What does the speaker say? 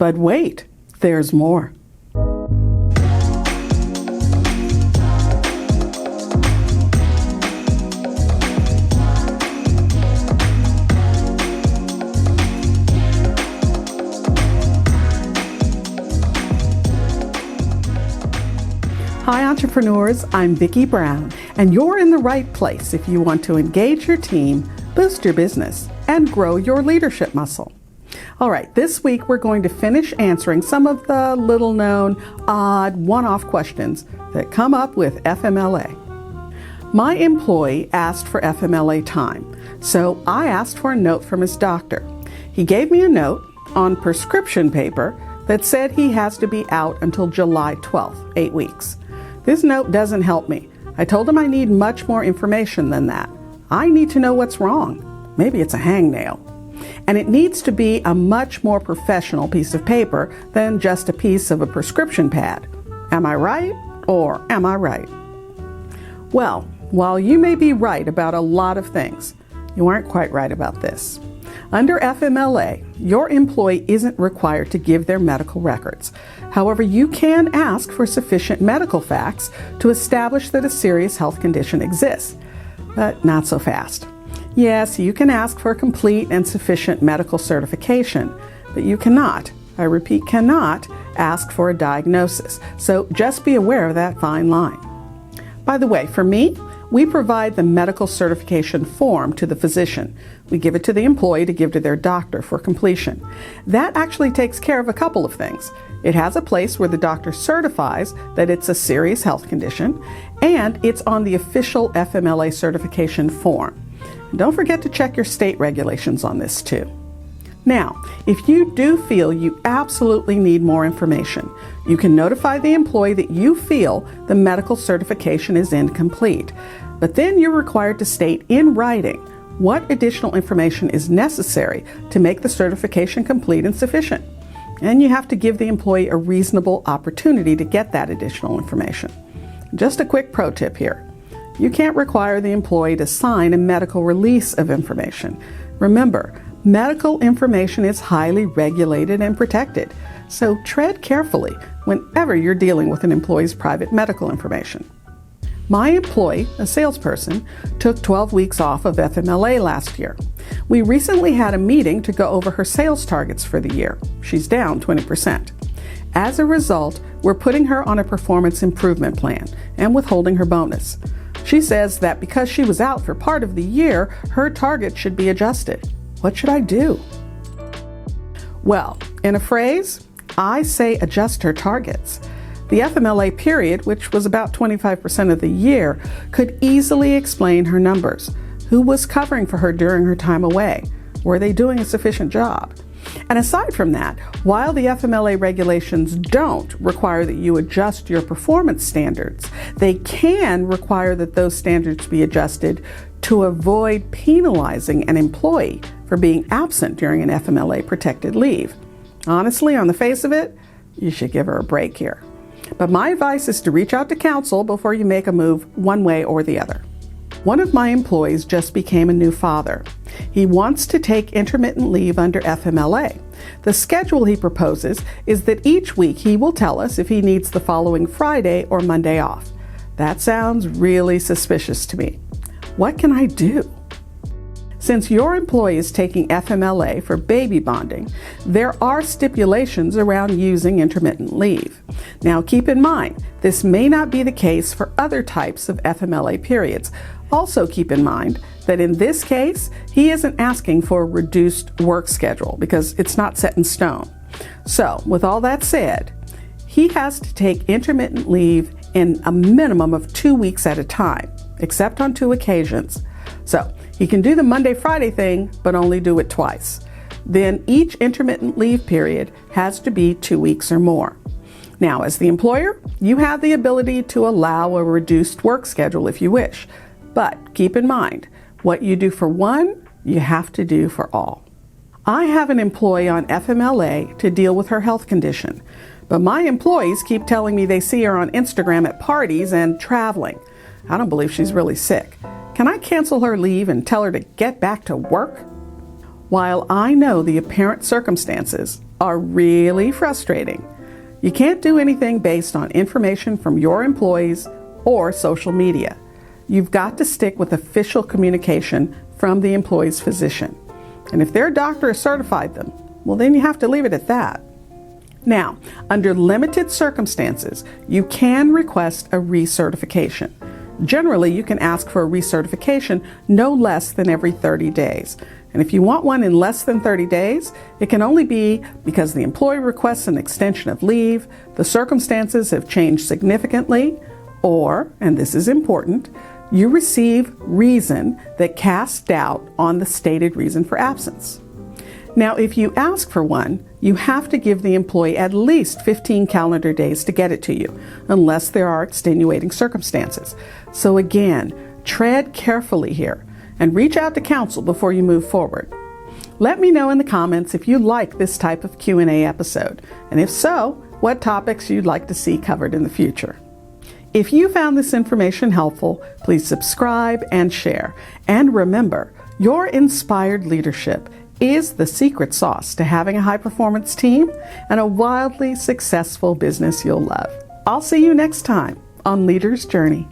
But wait, there's more. Hi entrepreneurs, I'm Vicky Brown, and you're in the right place if you want to engage your team, boost your business, and grow your leadership muscle. All right, this week we're going to finish answering some of the little-known, odd, one-off questions that come up with FMLA. My employee asked for FMLA time, so I asked for a note from his doctor. He gave me a note on prescription paper that said he has to be out until July 12th, 8 weeks. This note doesn't help me. I told him I need much more information than that. I need to know what's wrong. Maybe it's a hangnail. And it needs to be a much more professional piece of paper than just a piece of a prescription pad. Am I right or am I right? Well, while you may be right about a lot of things, you aren't quite right about this. Under FMLA, your employee isn't required to give their medical records. However, you can ask for sufficient medical facts to establish that a serious health condition exists, but not so fast. Yes, you can ask for a complete and sufficient medical certification, but you cannot, I repeat, cannot ask for a diagnosis. So just be aware of that fine line. By the way, for me, we provide the medical certification form to the physician. We give it to the employee to give to their doctor for completion. That actually takes care of a couple of things. It has a place where the doctor certifies that it's a serious health condition, and it's on the official FMLA certification form. And don't forget to check your state regulations on this too. Now, if you do feel you absolutely need more information, you can notify the employee that you feel the medical certification is incomplete. But then you're required to state in writing what additional information is necessary to make the certification complete and sufficient. And you have to give the employee a reasonable opportunity to get that additional information. Just a quick pro tip here. You can't require the employee to sign a medical release of information. Remember, medical information is highly regulated and protected, so tread carefully whenever you're dealing with an employee's private medical information. My employee, a salesperson, took 12 weeks off of FMLA last year. We recently had a meeting to go over her sales targets for the year. She's down 20%. As a result, we're putting her on a performance improvement plan and withholding her bonus. She says that because she was out for part of the year, her target should be adjusted. What should I do? Well, in a phrase, I say adjust her targets. The FMLA period, which was about 25% of the year, could easily explain her numbers. Who was covering for her during her time away? Were they doing a sufficient job? And aside from that, while the FMLA regulations don't require that you adjust your performance standards, they can require that those standards be adjusted to avoid penalizing an employee for being absent during an FMLA protected leave. Honestly, on the face of it, you should give her a break here. But my advice is to reach out to counsel before you make a move one way or the other. One of my employees just became a new father. He wants to take intermittent leave under FMLA. The schedule he proposes is that each week he will tell us if he needs the following Friday or Monday off. That sounds really suspicious to me. What can I do? Since your employee is taking FMLA for baby bonding, there are stipulations around using intermittent leave. Now keep in mind, this may not be the case for other types of FMLA periods. Also keep in mind that in this case, he isn't asking for a reduced work schedule because it's not set in stone. So with all that said, he has to take intermittent leave in a minimum of 2 weeks at a time, except on 2 occasions. So he can do the Monday-Friday thing, but only do it twice. Then each intermittent leave period has to be 2 weeks or more. Now, as the employer, you have the ability to allow a reduced work schedule if you wish. But keep in mind, what you do for one, you have to do for all. I have an employee on FMLA to deal with her health condition, but my employees keep telling me they see her on Instagram at parties and traveling. I don't believe she's really sick. Can I cancel her leave and tell her to get back to work? While I know the apparent circumstances are really frustrating, you can't do anything based on information from your employees or social media. You've got to stick with official communication from the employee's physician. And if their doctor has certified them, well, then you have to leave it at that. Now, under limited circumstances, you can request a recertification. Generally, you can ask for a recertification no less than every 30 days. And if you want one in less than 30 days, it can only be because the employee requests an extension of leave, the circumstances have changed significantly, or, and this is important, you receive reason that casts doubt on the stated reason for absence. Now, if you ask for one, you have to give the employee at least 15 calendar days to get it to you, unless there are extenuating circumstances. So again, tread carefully here and reach out to counsel before you move forward. Let me know in the comments if you like this type of Q&A episode, and if so, what topics you'd like to see covered in the future. If you found this information helpful, please subscribe and share. And remember, your inspired leadership is the secret sauce to having a high-performance team and a wildly successful business you'll love. I'll see you next time on Leader's Journey.